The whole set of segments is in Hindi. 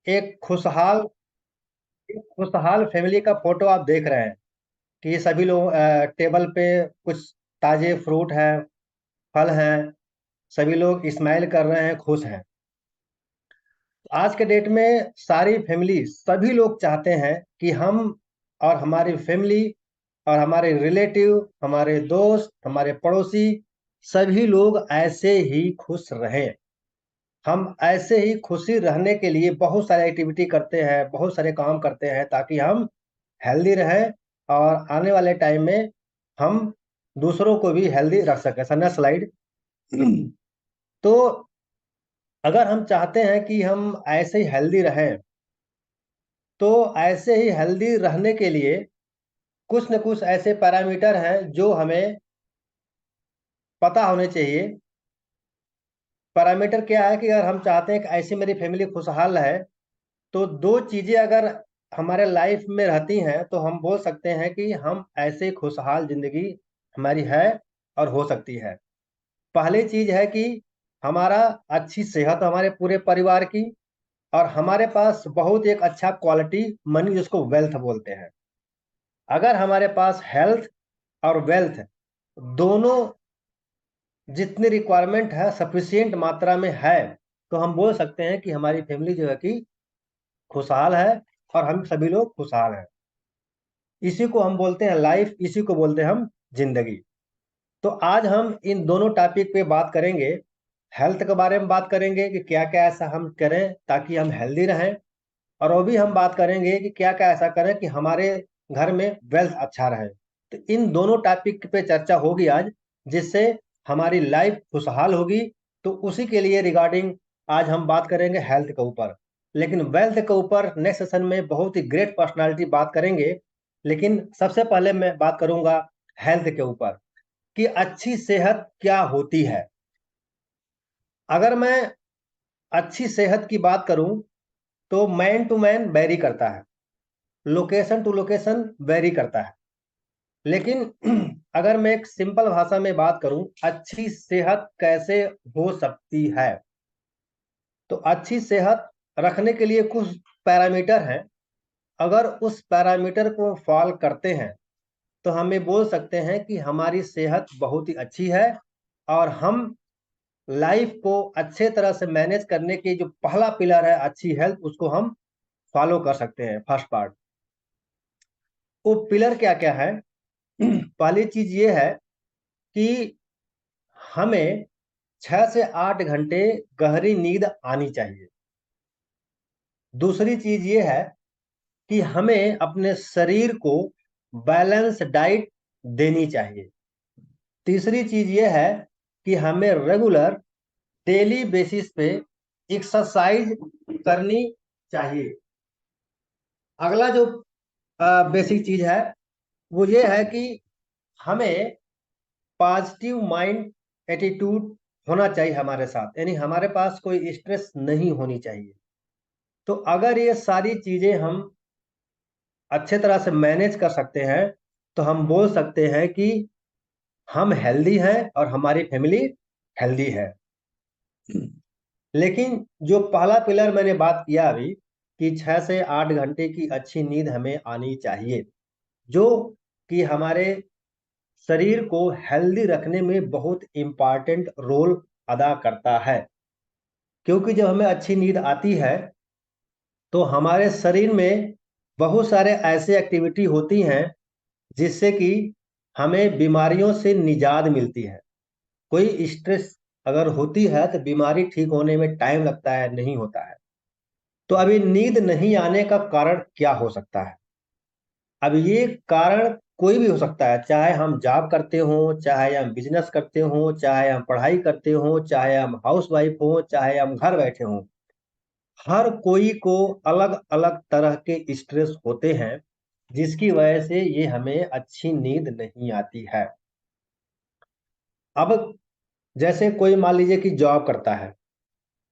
एक खुशहाल फैमिली का फोटो आप देख रहे हैं कि सभी लोग टेबल पे कुछ ताजे फ्रूट हैं, फल हैं। सभी लोग स्माइल कर रहे हैं, खुश हैं। आज के डेट में सारी फैमिली, सभी लोग चाहते हैं कि हम और हमारी फैमिली और हमारे रिलेटिव, हमारे दोस्त, हमारे पड़ोसी, सभी लोग ऐसे ही खुश रहें। हम ऐसे ही खुशी रहने के लिए बहुत सारे एक्टिविटी करते हैं, बहुत सारे काम करते हैं ताकि हम हेल्दी रहें और आने वाले टाइम में हम दूसरों को भी हेल्दी रख सकें। Sir slide. तो अगर हम चाहते हैं कि हम ऐसे ही हेल्दी रहें, तो ऐसे ही हेल्दी रहने के लिए कुछ न कुछ ऐसे पैरामीटर हैं जो हमें पता होने चाहिए। पैरामीटर क्या है कि अगर हम चाहते हैं कि ऐसी मेरी फैमिली खुशहाल रहे, तो दो चीजें अगर हमारे लाइफ में रहती हैं तो हम बोल सकते हैं कि हम ऐसे खुशहाल जिंदगी हमारी है और हो सकती है। पहली चीज है कि हमारा अच्छी सेहत, हमारे पूरे परिवार की, और हमारे पास बहुत एक अच्छा क्वालिटी मनी, जिसको वेल्थ बोलते हैं। अगर हमारे पास हेल्थ और वेल्थ दोनों जितनी रिक्वायरमेंट है सफिशियंट मात्रा में है, तो हम बोल सकते हैं कि हमारी फैमिली जो है कि खुशहाल है और हम सभी लोग खुशहाल हैं। इसी को हम बोलते हैं लाइफ, इसी को बोलते हैं हम जिंदगी। तो आज हम इन दोनों टॉपिक पे बात करेंगे। हेल्थ के बारे में बात करेंगे कि क्या क्या ऐसा हम करें ताकि हम हेल्दी रहें, और वो भी हम बात करेंगे कि क्या क्या ऐसा करें कि हमारे घर में वेल्थ अच्छा रहे। तो इन दोनों टॉपिक पे चर्चा होगी आज, जिससे हमारी लाइफ खुशहाल होगी। तो उसी के लिए रिगार्डिंग आज हम बात करेंगे हेल्थ के ऊपर। लेकिन वेल्थ के ऊपर नेक्स्ट सेशन में बहुत ही ग्रेट पर्सनालिटी बात करेंगे। लेकिन सबसे पहले मैं बात करूंगा हेल्थ के ऊपर कि अच्छी सेहत क्या होती है। अगर मैं अच्छी सेहत की बात करूं तो मैन टू मैन वेरी करता है, लोकेशन टू लोकेशन वेरी करता है। लेकिन अगर मैं एक सिंपल भाषा में बात करूं, अच्छी सेहत कैसे हो सकती है, तो अच्छी सेहत रखने के लिए कुछ पैरामीटर हैं। अगर उस पैरामीटर को फॉलो करते हैं तो हमें बोल सकते हैं कि हमारी सेहत बहुत ही अच्छी है, और हम लाइफ को अच्छे तरह से मैनेज करने की जो पहला पिलर है अच्छी हेल्थ, उसको हम फॉलो कर सकते हैं। फर्स्ट पार्ट, वो पिलर क्या क्या है? पहली चीज ये है कि हमें 6 से 8 घंटे गहरी नींद आनी चाहिए। दूसरी चीज ये है कि हमें अपने शरीर को बैलेंस डाइट देनी चाहिए। तीसरी चीज ये है कि हमें रेगुलर डेली बेसिस पे एक्सरसाइज करनी चाहिए। अगला जो बेसिक चीज है वो ये है कि हमें पॉजिटिव माइंड एटीट्यूड होना चाहिए हमारे साथ, यानी हमारे पास कोई स्ट्रेस नहीं होनी चाहिए। तो अगर ये सारी चीजें हम अच्छे तरह से मैनेज कर सकते हैं तो हम बोल सकते हैं कि हम हेल्दी हैं और हमारी फैमिली हेल्दी है। लेकिन जो पहला पिलर मैंने बात किया अभी कि 6 से 8 घंटे की अच्छी नींद हमें आनी चाहिए, जो कि हमारे शरीर को हेल्दी रखने में बहुत इंपॉर्टेंट रोल अदा करता है। क्योंकि जब हमें अच्छी नींद आती है तो हमारे शरीर में बहुत सारे ऐसे एक्टिविटी होती हैं जिससे कि हमें बीमारियों से निजात मिलती है। कोई स्ट्रेस अगर होती है तो बीमारी ठीक होने में टाइम लगता है, नहीं होता है। तो अभी नींद नहीं आने का कारण क्या हो सकता है? अब ये कारण कोई भी हो सकता है, चाहे हम जॉब करते हो, चाहे हम बिजनेस करते हो, चाहे हम पढ़ाई करते हो, चाहे हम हाउस वाइफ हो, चाहे हम घर बैठे हो। हर कोई को अलग अलग तरह के स्ट्रेस होते हैं जिसकी वजह से ये हमें अच्छी नींद नहीं आती है। अब जैसे कोई मान लीजिए कि जॉब करता है,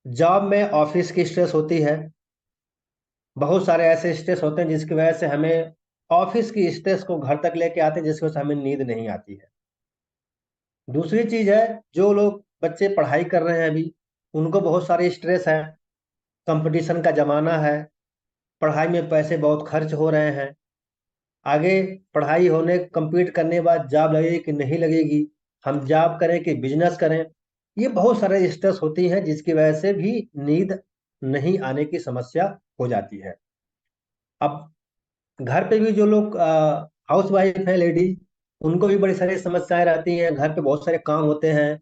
जॉब में ऑफिस की स्ट्रेस होती है। बहुत सारे ऐसे स्ट्रेस होते हैं जिसकी वजह से हमें ऑफिस की स्ट्रेस को घर तक लेके आते हैं, जिसकी वजह से हमें नींद नहीं आती है। दूसरी चीज है, जो लोग बच्चे पढ़ाई कर रहे हैं अभी, उनको बहुत सारे स्ट्रेस है। कंपटीशन का जमाना है, पढ़ाई में पैसे बहुत खर्च हो रहे हैं। आगे पढ़ाई होने कंप्लीट करने के बाद जॉब लगेगी कि नहीं लगेगी, हम जॉब करें कि बिजनेस करें, ये बहुत सारे स्ट्रेस होती हैं जिसकी वजह से भी नींद नहीं आने की समस्या हो जाती है। अब घर पे भी जो लोग हाउस वाइफ है लेडीज, उनको भी बड़ी सारी समस्याएं रहती हैं। घर पे बहुत सारे काम होते हैं,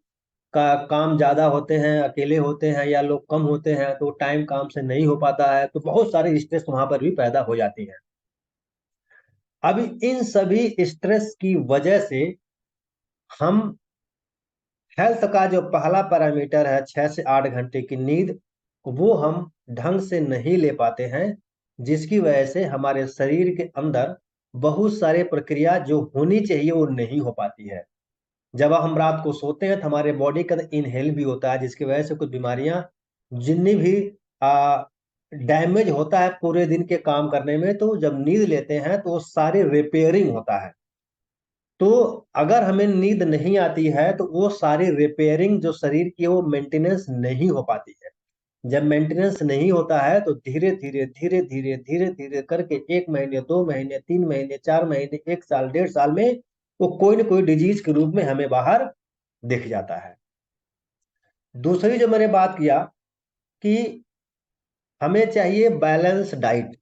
काम ज्यादा होते हैं, अकेले होते हैं या लोग कम होते हैं, तो टाइम काम से नहीं हो पाता है, तो बहुत सारे स्ट्रेस वहां पर भी पैदा हो जाती हैं। अब इन सभी स्ट्रेस की वजह से हम हेल्थ का जो पहला पैरामीटर है 6 से 8 घंटे की नींद, वो हम ढंग से नहीं ले पाते हैं, जिसकी वजह से हमारे शरीर के अंदर बहुत सारे प्रक्रिया जो होनी चाहिए वो नहीं हो पाती है। जब हम रात को सोते हैं तो हमारे बॉडी का इनहेल भी होता है, जिसकी वजह से कुछ बीमारियां जितनी भी डैमेज होता है पूरे दिन के काम करने में, तो जब नींद लेते हैं तो वो सारे रिपेयरिंग होता है। तो अगर हमें नींद नहीं आती है तो वो सारी रिपेयरिंग जो शरीर की है वो मेंटेनेंस नहीं हो पाती है। जब मेंटेनेंस नहीं होता है तो धीरे धीरे धीरे धीरे धीरे धीरे करके 1 महीने, 2 महीने, 3 महीने, 4 महीने, 1 साल, 1.5 साल में वो कोई ना कोई डिजीज के रूप में हमें बाहर दिख जाता है। दूसरी जो मैंने बात किया कि हमें चाहिए बैलेंस डाइट।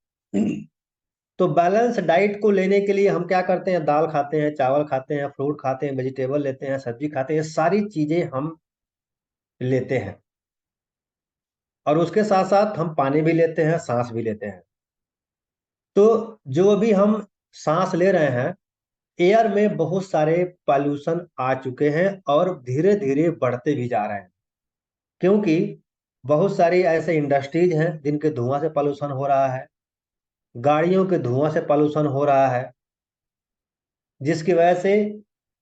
तो बैलेंस डाइट को लेने के लिए हम क्या करते हैं? दाल खाते हैं, चावल खाते हैं, फ्रूट खाते हैं, वेजिटेबल लेते हैं, सब्जी खाते हैं, ये सारी चीजें हम लेते हैं। और उसके साथ साथ हम पानी भी लेते हैं, सांस भी लेते हैं। तो जो अभी हम सांस ले रहे हैं, एयर में बहुत सारे पॉल्यूशन आ चुके हैं और धीरे धीरे बढ़ते भी जा रहे हैं, क्योंकि बहुत सारी ऐसे इंडस्ट्रीज हैं जिनके धुआं से पॉल्यूशन हो रहा है, गाड़ियों के धुआं से पॉल्यूशन हो रहा है, जिसकी वजह से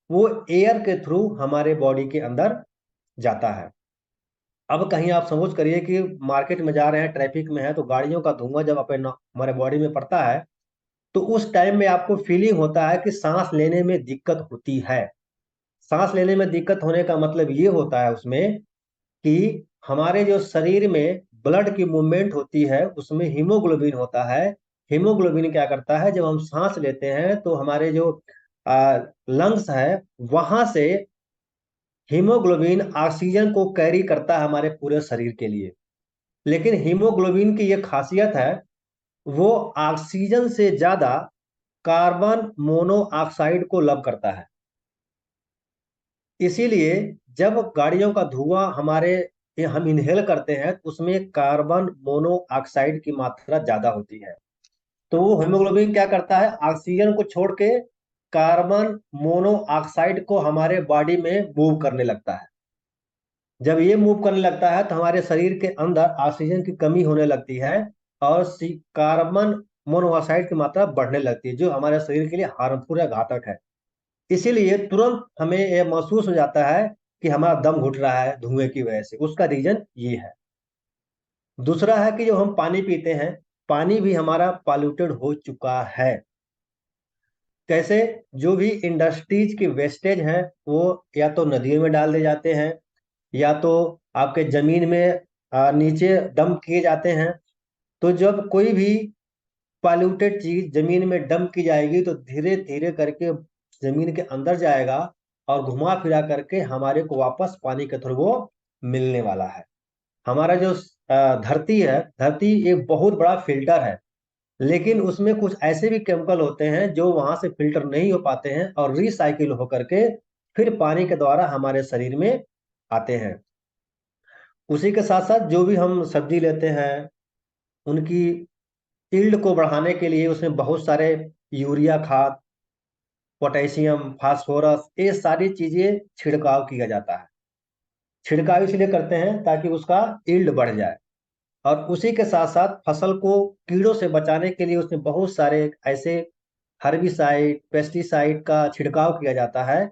वो एयर के थ्रू हमारे बॉडी के अंदर जाता है। अब कहीं आप समझ करिए कि मार्केट में जा रहे हैं, ट्रैफिक में है, तो गाड़ियों का धुआं जब अपने हमारे बॉडी में पड़ता है तो उस टाइम में आपको फीलिंग होता है कि सांस लेने में दिक्कत होती है। सांस लेने में दिक्कत होने का मतलब ये होता है उसमें कि हमारे जो शरीर में ब्लड की मूवमेंट होती है उसमें हीमोग्लोबिन होता है। हीमोग्लोबिन क्या करता है? जब हम सांस लेते हैं तो हमारे जो लंग्स है वहां से हीमोग्लोबिन ऑक्सीजन को कैरी करता है हमारे पूरे शरीर के लिए। लेकिन हीमोग्लोबिन की ये खासियत है, वो ऑक्सीजन से ज्यादा कार्बन मोनोऑक्साइड को लब करता है। इसीलिए जब गाड़ियों का धुआं हम इनहेल करते हैं तो उसमें कार्बन मोनोऑक्साइड की मात्रा ज्यादा होती है। तो वो हीमोग्लोबिन क्या करता है? ऑक्सीजन को छोड़ के कार्बन मोनोऑक्साइड को हमारे बॉडी में मूव करने लगता है। जब ये मूव करने लगता है तो हमारे शरीर के अंदर ऑक्सीजन की कमी होने लगती है और कार्बन मोनोऑक्साइड की मात्रा बढ़ने लगती है, जो हमारे शरीर के लिए हार्मफुल या घातक है। इसीलिए तुरंत हमें यह महसूस हो जाता है कि हमारा दम घुट रहा है धुएं की वजह से। उसका रीजन ये है। दूसरा है कि जो हम पानी पीते हैं, पानी भी हमारा पॉल्यूटेड हो चुका है। कैसे? जो भी इंडस्ट्रीज की वेस्टेज है वो या तो नदियों में डाल दिए जाते हैं या तो आपके जमीन में नीचे डंप किए जाते हैं। तो जब कोई भी पॉल्यूटेड चीज जमीन में डंप की जाएगी तो धीरे धीरे करके जमीन के अंदर जाएगा और घुमा फिरा करके हमारे को वापस पानी के थ्रू वो मिलने वाला है। हमारा जो धरती है, धरती एक बहुत बड़ा फिल्टर है, लेकिन उसमें कुछ ऐसे भी केमिकल होते हैं जो वहां से फिल्टर नहीं हो पाते हैं और रिसाइकिल होकर के फिर पानी के द्वारा हमारे शरीर में आते हैं। उसी के साथ साथ जो भी हम सब्जी लेते हैं, उनकी यील्ड को बढ़ाने के लिए उसमें बहुत सारे यूरिया खाद, पोटेशियम, फास्फोरस, ये सारी चीजें छिड़काव किया जाता है। छिड़काव इसलिए करते हैं ताकि उसका यील्ड बढ़ जाए। और उसी के साथ साथ फसल को कीड़ों से बचाने के लिए उसमें बहुत सारे ऐसे हर्बिसाइड, पेस्टिसाइड का छिड़काव किया जाता है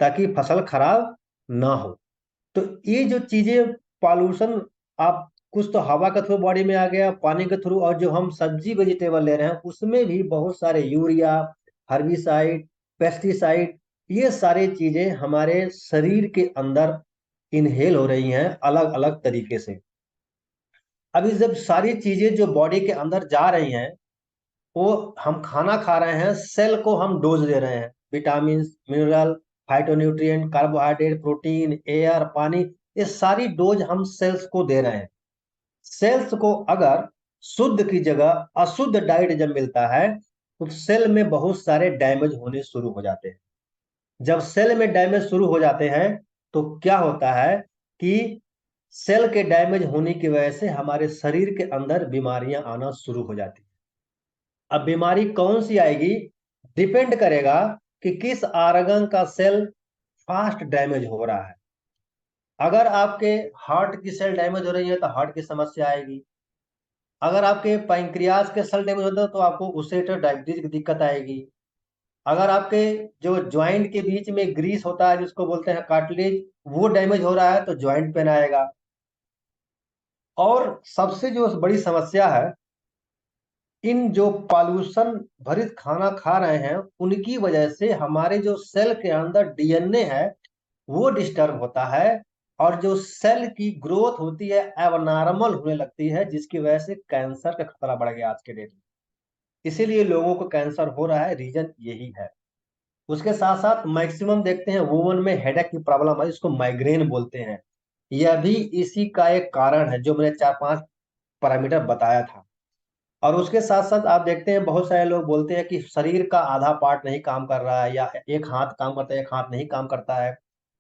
ताकि फसल खराब ना हो। तो ये जो चीजें पॉल्यूशन, आप कुछ तो हवा के थ्रू बॉडी में आ गया, पानी के थ्रू, और जो हम सब्जी वेजिटेबल ले रहे हैं उसमें भी बहुत सारे यूरिया, हर्बिसाइड, पेस्टिसाइड, ये सारी चीजें हमारे शरीर के अंदर इनहेल हो रही हैं अलग अलग तरीके से। अभी जब सारी चीजें जो बॉडी के अंदर जा रही हैं, वो हम खाना खा रहे हैं, सेल को हम डोज दे रहे हैं, vitamin, mineral, phytonutrient, carbohydrate, protein, air, पानी, ये सारी डोज हम सेल्स को दे रहे हैं। सेल्स को अगर शुद्ध की जगह अशुद्ध डाइट जब मिलता है, तो सेल में बहुत सारे डैमेज होने शुरू हो जाते हैं। जब सेल में डैमेज शुरू हो जाते हैं, तो क्या होता है कि सेल के डैमेज होने की वजह से हमारे शरीर के अंदर बीमारियां आना शुरू हो जाती हैं। अब बीमारी कौन सी आएगी, डिपेंड करेगा कि किस आर्गन का सेल फास्ट डैमेज हो रहा है। अगर आपके हार्ट की सेल डैमेज हो रही है तो हार्ट की समस्या आएगी। अगर आपके पैंक्रियाज के सेल डैमेज होता है तो आपको उससे डायबिटीज की दिक्कत आएगी। अगर आपके जो ज्वाइंट के बीच में ग्रीस होता है जिसको बोलते हैं कार्टिलेज, वो डैमेज हो रहा है तो ज्वाइंट पेन आएगा। और सबसे जो बड़ी समस्या है, इन जो पॉल्यूशन भरित खाना खा रहे हैं उनकी वजह से हमारे जो सेल के अंदर डीएनए है वो डिस्टर्ब होता है, और जो सेल की ग्रोथ होती है एबनॉर्मल होने लगती है, जिसकी वजह से कैंसर का खतरा बढ़ गया आज के डेट में। इसीलिए लोगों को कैंसर हो रहा है, रीजन यही है। उसके साथ साथ मैक्सिमम देखते हैं वुमन में हेडेक की प्रॉब्लम है, इसको माइग्रेन बोलते हैं। यह भी इसी का एक कारण है जो मैंने 4-5 पैरामीटर बताया था। और उसके साथ साथ आप देखते हैं बहुत सारे लोग बोलते हैं कि शरीर का आधा पार्ट नहीं काम कर रहा है, या एक हाथ काम करता है एक हाथ नहीं काम करता है।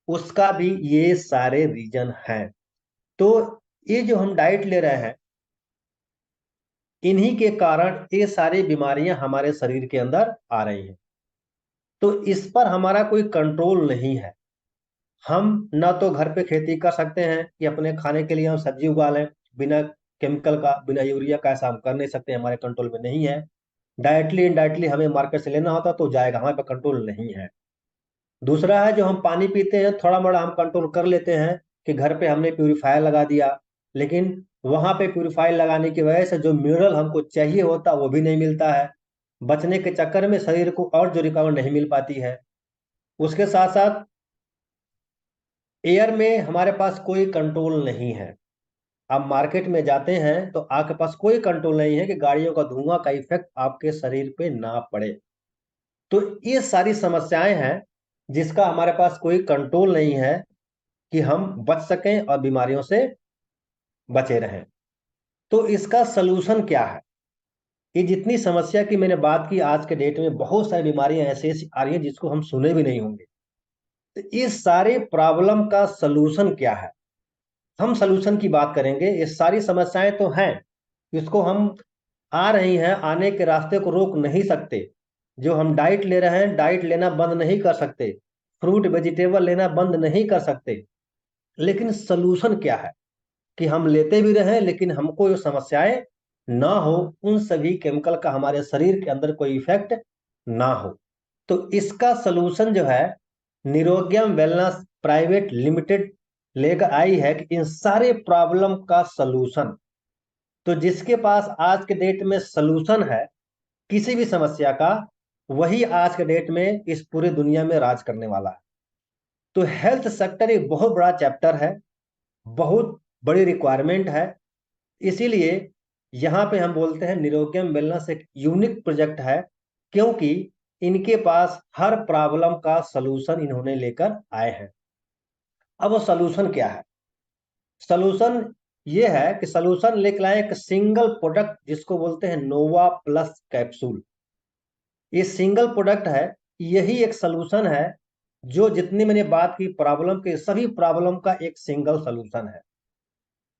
उसका भी ये सारे रीजन हैं। तो ये जो हम डाइट ले रहे हैं, इन्हीं के कारण ये सारी बीमारियां हमारे शरीर के अंदर आ रही हैं। तो इस पर हमारा कोई कंट्रोल नहीं है। हम ना तो घर पे खेती कर सकते हैं कि अपने खाने के लिए हम सब्जी उगा लें बिना केमिकल का, बिना यूरिया का, ऐसा हम कर नहीं सकते, हमारे कंट्रोल में नहीं है। डायरेक्टली इनडायरेक्टली हमें मार्केट से लेना होता तो जाएगा, हमारे पे कंट्रोल नहीं है। दूसरा है जो हम पानी पीते हैं, थोड़ा मोड़ा हम कंट्रोल कर लेते हैं कि घर पे हमने प्यूरीफायर लगा दिया, लेकिन वहां पे प्यूरीफायर लगाने की वजह से जो मिनरल हमको चाहिए होता वो भी नहीं मिलता है। बचने के चक्कर में शरीर को और जो रिकवर नहीं मिल पाती है। उसके साथ साथ एयर में हमारे पास कोई कंट्रोल नहीं है। आप मार्केट में जाते हैं तो आपके पास कोई कंट्रोल नहीं है कि गाड़ियों का धुआं का इफेक्ट आपके शरीर पे ना पड़े। तो ये सारी समस्याएं हैं जिसका हमारे पास कोई कंट्रोल नहीं है कि हम बच सकें और बीमारियों से बचे रहें। तो इसका सलूशन क्या है? ये जितनी समस्या की मैंने बात की, आज के डेट में बहुत सारी बीमारियां ऐसी ऐसी आ रही हैं जिसको हम सुने भी नहीं होंगे। तो इस सारे प्रॉब्लम का सलूशन क्या है, हम सलूशन की बात करेंगे। ये सारी समस्याएं तो हैं, इसको हम आ रही हैं, आने के रास्ते को रोक नहीं सकते। जो हम डाइट ले रहे हैं, डाइट लेना बंद नहीं कर सकते, फ्रूट वेजिटेबल लेना बंद नहीं कर सकते। लेकिन सलूशन क्या है कि हम लेते भी रहें लेकिन हमको ये समस्याएं ना हो, उन सभी केमिकल का हमारे शरीर के अंदर कोई इफेक्ट ना हो। तो इसका सलूशन जो है, निरोग्यम वेलनेस प्राइवेट लिमिटेड लेकर आई है कि इन सारे प्रॉब्लम का सलूशन। तो जिसके पास आज के डेट में सलूशन है किसी भी समस्या का, वही आज के डेट में इस पूरी दुनिया में राज करने वाला है। तो हेल्थ सेक्टर एक बहुत बड़ा चैप्टर है, बहुत बड़ी रिक्वायरमेंट है। इसीलिए यहाँ पे हम बोलते हैं निरोग्यम वेलनेस एक यूनिक प्रोजेक्ट है, क्योंकि इनके पास हर प्रॉब्लम का सलूशन इन्होंने लेकर आए हैं। अब वो सलूशन क्या है? सलूशन ये है कि सलूशन लेकर आए एक सिंगल प्रोडक्ट जिसको बोलते हैं नोवा प्लस कैप्सूल। ये सिंगल प्रोडक्ट है, यही एक सलूशन है जो जितनी मैंने बात की प्रॉब्लम के सभी प्रॉब्लम का एक सिंगल सलूशन है।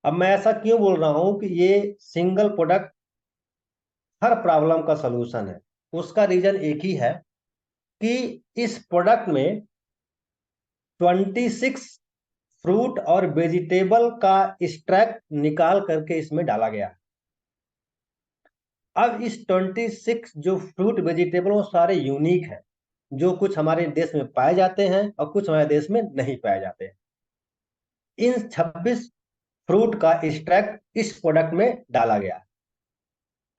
अब मैं ऐसा क्यों बोल रहा हूं कि ये सिंगल प्रोडक्ट हर प्रॉब्लम का सलूशन है? उसका रीजन एक ही है कि इस प्रोडक्ट में 26 फ्रूट और वेजिटेबल का एक्सट्रैक्ट निकाल करके इसमें डाला गया है। अब इस 26 जो फ्रूट वेजिटेबल वो सारे यूनिक हैं, जो कुछ हमारे देश में पाए जाते हैं और कुछ हमारे देश में नहीं पाए जाते हैं। इन 26 फ्रूट का एक्सट्रैक्ट इस प्रोडक्ट में डाला गया।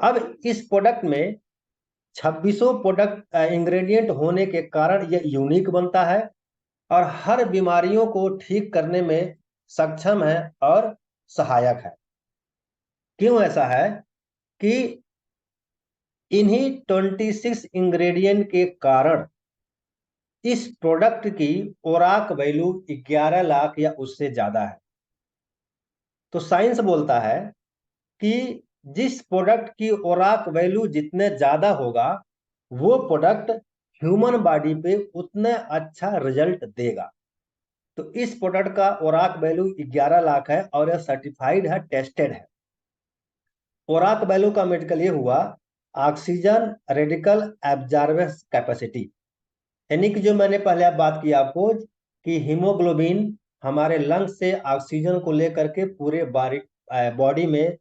अब इस प्रोडक्ट में 26 प्रोडक्ट इंग्रेडिएंट होने के कारण यह यूनिक बनता है और हर बीमारियों को ठीक करने में सक्षम है और सहायक है। क्यों ऐसा है कि इन्हीं 26 इंग्रेडिएंट के कारण इस प्रोडक्ट की ओराक वैल्यू 11 लाख या उससे ज्यादा है। तो साइंस बोलता है कि जिस प्रोडक्ट की ओराक वैल्यू जितने ज्यादा होगा, वो प्रोडक्ट ह्यूमन बॉडी पे उतने अच्छा रिजल्ट देगा। तो इस प्रोडक्ट का ओराक वैल्यू 11 लाख है और यह सर्टिफाइड है, टेस्टेड है। ओराक वैल्यू का मेडिकल ये हुआ ऑक्सीजन रेडिकल एब्जॉर्बेंस कैपेसिटी, यानी कि जो मैंने पहले आप बात की आपको कि हीमोग्लोबिन हमारे लंग्स से ऑक्सीजन को लेकर के पूरे बॉडी में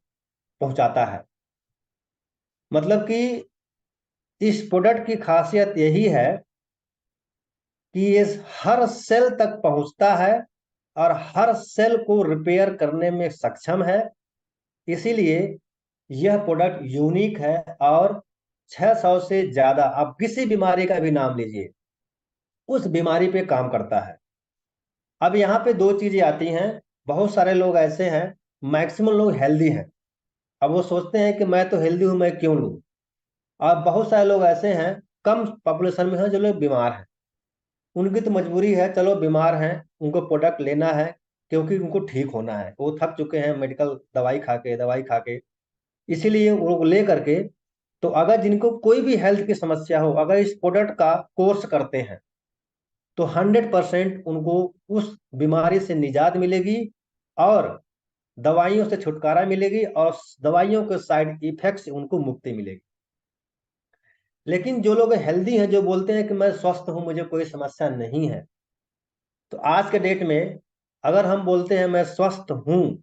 पहुंचाता है। मतलब कि इस प्रोडक्ट की खासियत यही है कि ये हर सेल तक पहुंचता है और हर सेल को रिपेयर करने में सक्षम है। इसीलिए यह प्रोडक्ट यूनिक है और 600 से ज्यादा, आप किसी बीमारी का भी नाम लीजिए, उस बीमारी पे काम करता है। अब यहाँ पे दो चीजें आती हैं। बहुत सारे लोग ऐसे हैं, मैक्सिमम लोग हेल्दी हैं, अब वो सोचते हैं कि मैं तो हेल्दी हूं, मैं क्यों लूं। और बहुत सारे लोग ऐसे हैं, कम पॉपुलेशन में हैं, जो लोग बीमार हैं। उनकी तो मजबूरी है, चलो बीमार हैं, उनको प्रोडक्ट लेना है क्योंकि उनको ठीक होना है, वो थक चुके हैं मेडिकल दवाई खा के। इसीलिए वो लोग ले करके, तो अगर जिनको कोई भी हेल्थ की समस्या हो, अगर इस प्रोडक्ट का कोर्स करते हैं तो 100% उनको उस बीमारी से निजात मिलेगी और दवाइयों से छुटकारा मिलेगी और दवाइयों के साइड इफेक्ट से उनको मुक्ति मिलेगी। लेकिन जो लोग हेल्दी हैं, जो बोलते हैं कि मैं स्वस्थ हूं, मुझे कोई समस्या नहीं है, तो आज के डेट में अगर हम बोलते हैं मैं स्वस्थ हूं,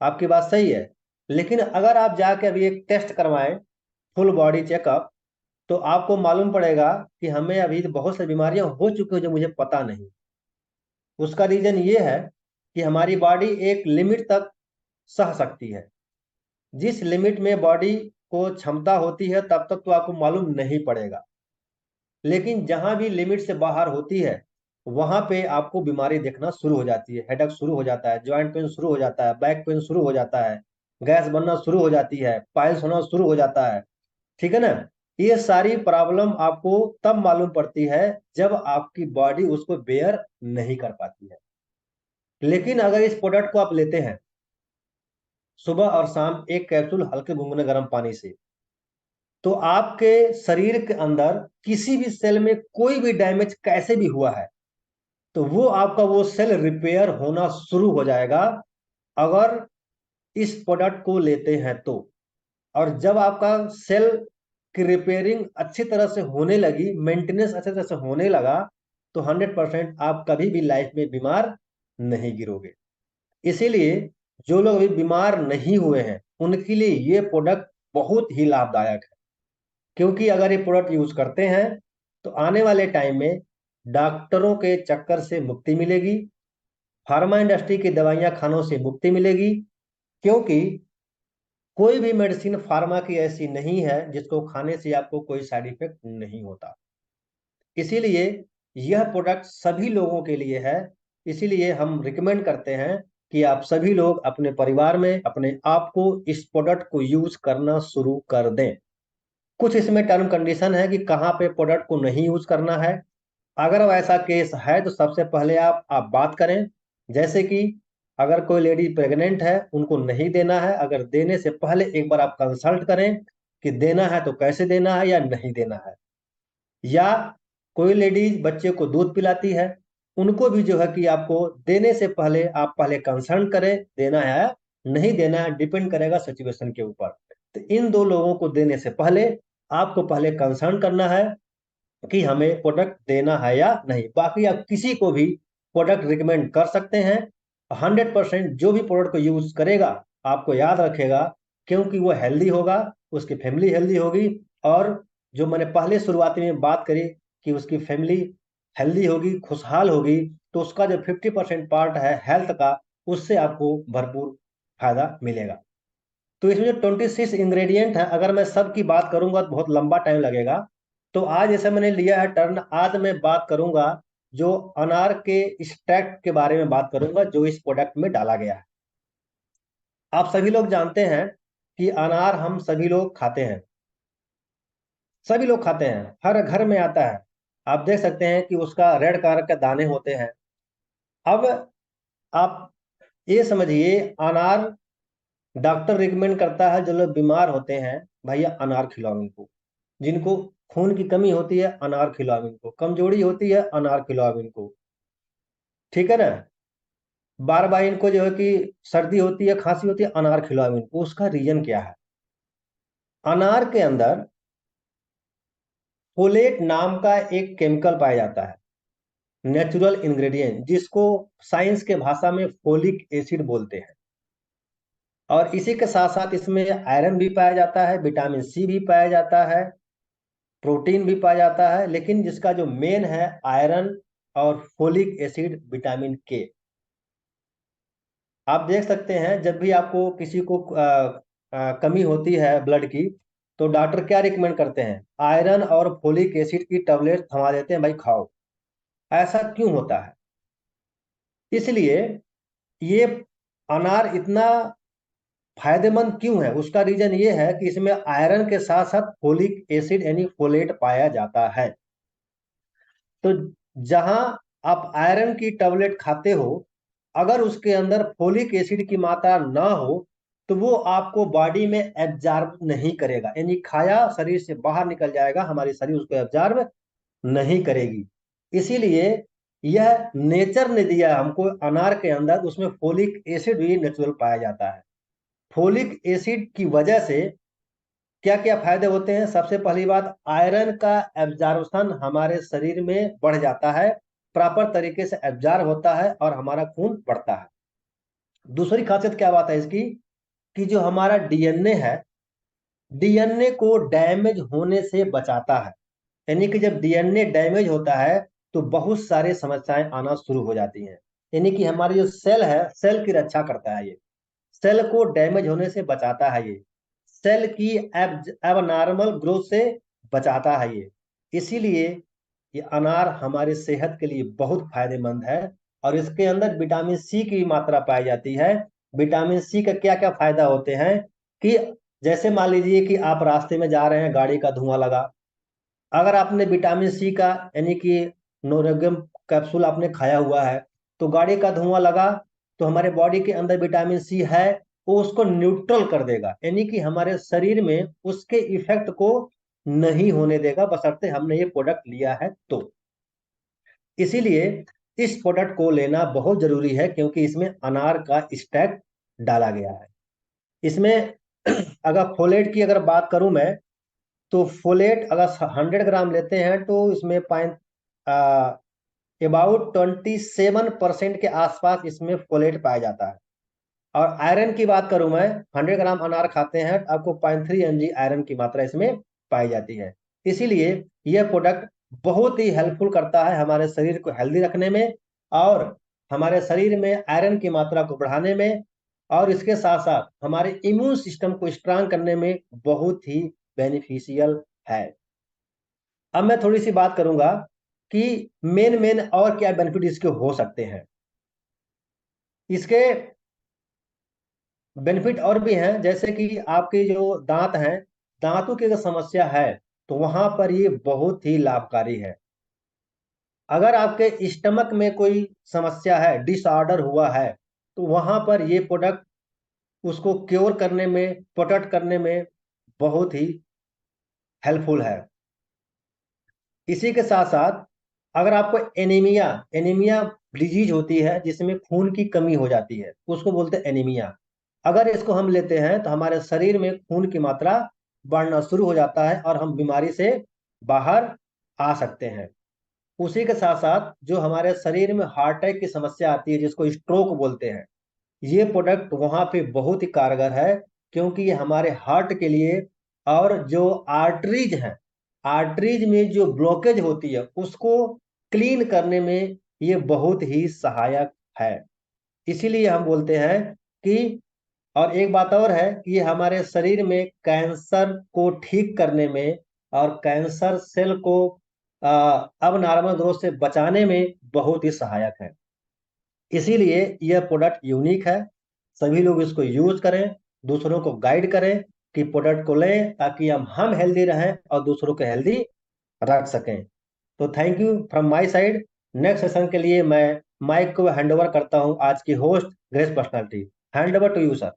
आपकी बात सही है, लेकिन अगर आप जाके अभी एक टेस्ट करवाएं, फुल बॉडी चेकअप, तो आपको मालूम पड़ेगा कि हमें अभी बहुत सी बीमारियां हो चुकी हैं जो मुझे पता नहीं। उसका रीजन ये है कि हमारी बॉडी एक लिमिट तक सह सकती है। जिस लिमिट में बॉडी को क्षमता होती है तब तक तो आपको मालूम नहीं पड़ेगा, लेकिन जहां भी लिमिट से बाहर होती है वहां पे आपको बीमारी देखना शुरू हो जाती है। हेडेक शुरू हो जाता है, जॉइंट पेन शुरू हो जाता है, बैक पेन शुरू हो जाता है, गैस बनना शुरू हो जाती है, पाइल्स होना शुरू हो जाता है। ठीक है ना। ये सारी प्रॉब्लम आपको तब मालूम पड़ती है जब आपकी बॉडी उसको बेयर नहीं कर पाती है। लेकिन अगर इस प्रोडक्ट को आप लेते हैं सुबह और शाम एक कैप्सूल हल्के गुनगुने गर्म पानी से, तो आपके शरीर के अंदर किसी भी सेल में कोई भी डैमेज कैसे भी हुआ है, तो वो आपका वो सेल रिपेयर होना शुरू हो जाएगा अगर इस प्रोडक्ट को लेते हैं तो। और जब आपका सेल की रिपेयरिंग अच्छी तरह से होने लगी, मेंटेनेंस अच्छी तरह से होने लगा, तो 100% आप कभी भी लाइफ में बीमार नहीं गिरोगे। इसीलिए जो लोग अभी बीमार नहीं हुए हैं उनके लिए ये प्रोडक्ट बहुत ही लाभदायक है, क्योंकि अगर ये प्रोडक्ट यूज करते हैं तो आने वाले टाइम में डॉक्टरों के चक्कर से मुक्ति मिलेगी, फार्मा इंडस्ट्री की दवाइयां खानों से मुक्ति मिलेगी, क्योंकि कोई भी मेडिसिन फार्मा की ऐसी नहीं है जिसको खाने से आपको कोई साइड इफेक्ट नहीं होता। इसीलिए यह प्रोडक्ट सभी लोगों के लिए है। इसीलिए हम रिकमेंड करते हैं कि आप सभी लोग अपने परिवार में अपने आप को इस प्रोडक्ट को यूज करना शुरू कर दें। कुछ इसमें टर्म कंडीशन है कि कहाँ पे प्रोडक्ट को नहीं यूज करना है। अगर वैसा केस है तो सबसे पहले आप बात करें, जैसे कि अगर कोई लेडी प्रेग्नेंट है उनको नहीं देना है, अगर देने से पहले एक बार आप कंसल्ट करें कि देना है तो कैसे देना है या नहीं देना है। या कोई लेडीज बच्चे को दूध पिलाती है, उनको भी जो है कि आपको देने से पहले आप पहले कंसल्ट करें, देना है नहीं देना है डिपेंड करेगा सिचुएशन के ऊपर। तो इन दो लोगों को देने से पहले आपको पहले कंसल्ट करना है कि हमें प्रोडक्ट देना है या नहीं। बाकी आप किसी को भी प्रोडक्ट रिकमेंड कर सकते हैं। 100% जो भी प्रोडक्ट को यूज करेगा आपको याद रखेगा, क्योंकि वो हेल्दी होगा, उसकी फैमिली हेल्दी होगी, और जो मैंने पहले शुरुआती में बात करी कि उसकी फैमिली हेल्दी होगी, खुशहाल होगी, तो उसका जो 50% पार्ट है हेल्थ का, उससे आपको भरपूर फायदा मिलेगा। तो इसमें जो 26 इंग्रेडिएंट है, अगर मैं सब की बात करूंगा तो बहुत लंबा टाइम लगेगा। तो आज जैसे मैंने लिया है टर्न, आज मैं बात करूंगा जो अनार के एक्सट्रैक्ट के बारे में बात करूंगा जो इस प्रोडक्ट में डाला गया है। आप सभी लोग जानते हैं कि अनार हम सभी लोग खाते हैं, सभी लोग खाते हैं, हर घर में आता है। आप देख सकते हैं कि उसका रेड कलर के दाने होते हैं। अब आप ये समझिए, अनार डॉक्टर रिकमेंड करता है, जो लोग बीमार होते हैं भैया अनार खिलाओ इनको, जिनको खून की कमी होती है अनार खिलाओ इनको, कमजोरी होती है अनार खिलाओ इनको, ठीक है ना। बार बार इनको जो है कि सर्दी होती है, खांसी होती है, अनार खिलाओ इनको। उसका रीजन क्या है? अनार के अंदर फोलेट नाम का एक केमिकल पाया जाता है, नेचुरल इंग्रेडिएंट, जिसको साइंस के भाषा में फोलिक एसिड बोलते हैं। और इसी के साथ साथ इसमें आयरन भी पाया जाता है, विटामिन सी भी पाया जाता है, प्रोटीन भी पाया जाता है, लेकिन जिसका जो मेन है आयरन और फोलिक एसिड, विटामिन के। आप देख सकते हैं जब भी आपको किसी को कमी होती है ब्लड की, तो डॉक्टर क्या रिकमेंड करते हैं? आयरन और फोलिक एसिड की टैबलेट थमा देते हैं, भाई खाओ। ऐसा क्यों होता है? इसलिए ये अनार इतना फायदेमंद क्यों है, उसका रीजन ये है कि इसमें आयरन के साथ साथ फोलिक एसिड यानी फोलेट पाया जाता है। तो जहां आप आयरन की टैबलेट खाते हो, अगर उसके अंदर फोलिक एसिड की मात्रा ना हो, तो वो आपको बॉडी में एब्जॉर्ब नहीं करेगा, यानी खाया शरीर से बाहर निकल जाएगा, हमारी शरीर उसको एब्जॉर्ब नहीं करेगी। इसीलिए यह नेचर ने दिया हमको अनार के अंदर, उसमें फोलिक एसिड भी नेचुरल पाया जाता है। फोलिक एसिड की वजह से क्या क्या फायदे होते हैं? सबसे पहली बात, आयरन का एब्जॉर्प्शन हमारे शरीर में बढ़ जाता है, प्रॉपर तरीके से एब्जॉर्ब होता है और हमारा खून बढ़ता है। दूसरी खासियत क्या बात है इसकी, कि जो हमारा डीएनए है, डीएनए को डैमेज होने से बचाता है। यानी कि जब डीएनए डैमेज होता है तो बहुत सारी समस्याएं आना शुरू हो जाती हैं। यानी कि हमारी जो सेल है, सेल की रक्षा करता है ये, सेल को डैमेज होने से बचाता है ये, सेल की एबनॉर्मल ग्रोथ से बचाता है ये। इसीलिए ये अनार हमारी सेहत के लिए बहुत फायदेमंद है। और इसके अंदर विटामिन सी की मात्रा पाई जाती है। विटामिन सी का क्या क्या फायदा होते हैं, कि जैसे मान लीजिए कि आप रास्ते में जा रहे हैं, गाड़ी का धुआं लगा, अगर आपने विटामिन सी का यानी कि नोरोगम कैप्सूल आपने खाया हुआ है, तो गाड़ी का धुआं लगा, तो हमारे बॉडी के अंदर विटामिन सी है, वो उसको न्यूट्रल कर देगा, यानी कि हमारे शरीर में उसके इफेक्ट को नहीं होने देगा, बशर्ते हमने ये प्रोडक्ट लिया है तो। इसीलिए इस प्रोडक्ट को लेना बहुत जरूरी है, क्योंकि इसमें अनार का स्टैक डाला गया है। इसमें अगर फोलेट की अगर बात करूं मैं, तो फोलेट अगर 100 ग्राम लेते हैं तो इसमें अबाउट 27% के आसपास इसमें फोलेट पाया जाता है। और आयरन की बात करूं मैं, 100 ग्राम अनार खाते हैं तो आपको 0.3 mg आयरन की मात्रा इसमें पाई जाती है। इसीलिए यह प्रोडक्ट बहुत ही हेल्पफुल करता है हमारे शरीर को हेल्दी रखने में, और हमारे शरीर में आयरन की मात्रा को बढ़ाने में, और इसके साथ साथ हमारे इम्यून सिस्टम को स्ट्रांग करने में बहुत ही बेनिफिशियल है। अब मैं थोड़ी सी बात करूंगा कि मेन मेन और क्या बेनिफिट इसके हो सकते हैं। इसके बेनिफिट और भी हैं, जैसे कि आपके जो दांत हैं, दांतों की अगर समस्या है तो वहां पर ये बहुत ही लाभकारी है। अगर आपके स्टमक में कोई समस्या है, डिसऑर्डर हुआ है, तो वहां पर ये प्रोडक्ट उसको क्योर करने में, प्रोटेक्ट करने में बहुत ही हेल्पफुल है। इसी के साथ साथ अगर आपको एनीमिया, एनीमिया डिजीज होती है जिसमें खून की कमी हो जाती है, उसको बोलते हैं एनीमिया। अगर इसको हम लेते हैं तो हमारे शरीर में खून की मात्रा बढ़ना शुरू हो जाता है और हम बीमारी से बाहर आ सकते हैं। उसी के साथ साथ जो हमारे शरीर में हार्ट अटैक की समस्या आती है, जिसको स्ट्रोक बोलते हैं, ये प्रोडक्ट वहां पे बहुत ही कारगर है, क्योंकि ये हमारे हार्ट के लिए, और जो आर्टरीज हैं, आर्टरीज में जो ब्लॉकेज होती है उसको क्लीन करने में ये बहुत ही सहायक है। इसीलिए हम बोलते हैं कि, और एक बात और है कि ये हमारे शरीर में कैंसर को ठीक करने में और कैंसर सेल को अब नॉर्मल ग्रोथ से बचाने में बहुत ही सहायक है। इसीलिए यह प्रोडक्ट यूनिक है, सभी लोग इसको यूज करें। दूसरों को गाइड करें कि प्रोडक्ट को लें, ताकि हम हेल्दी रहें और दूसरों को हेल्दी रख सकें। तो thank you from my side. Next session के लिए मैं माइक को हैंड ओवर करता हूं आज की host grace personality. Hand over to you sir.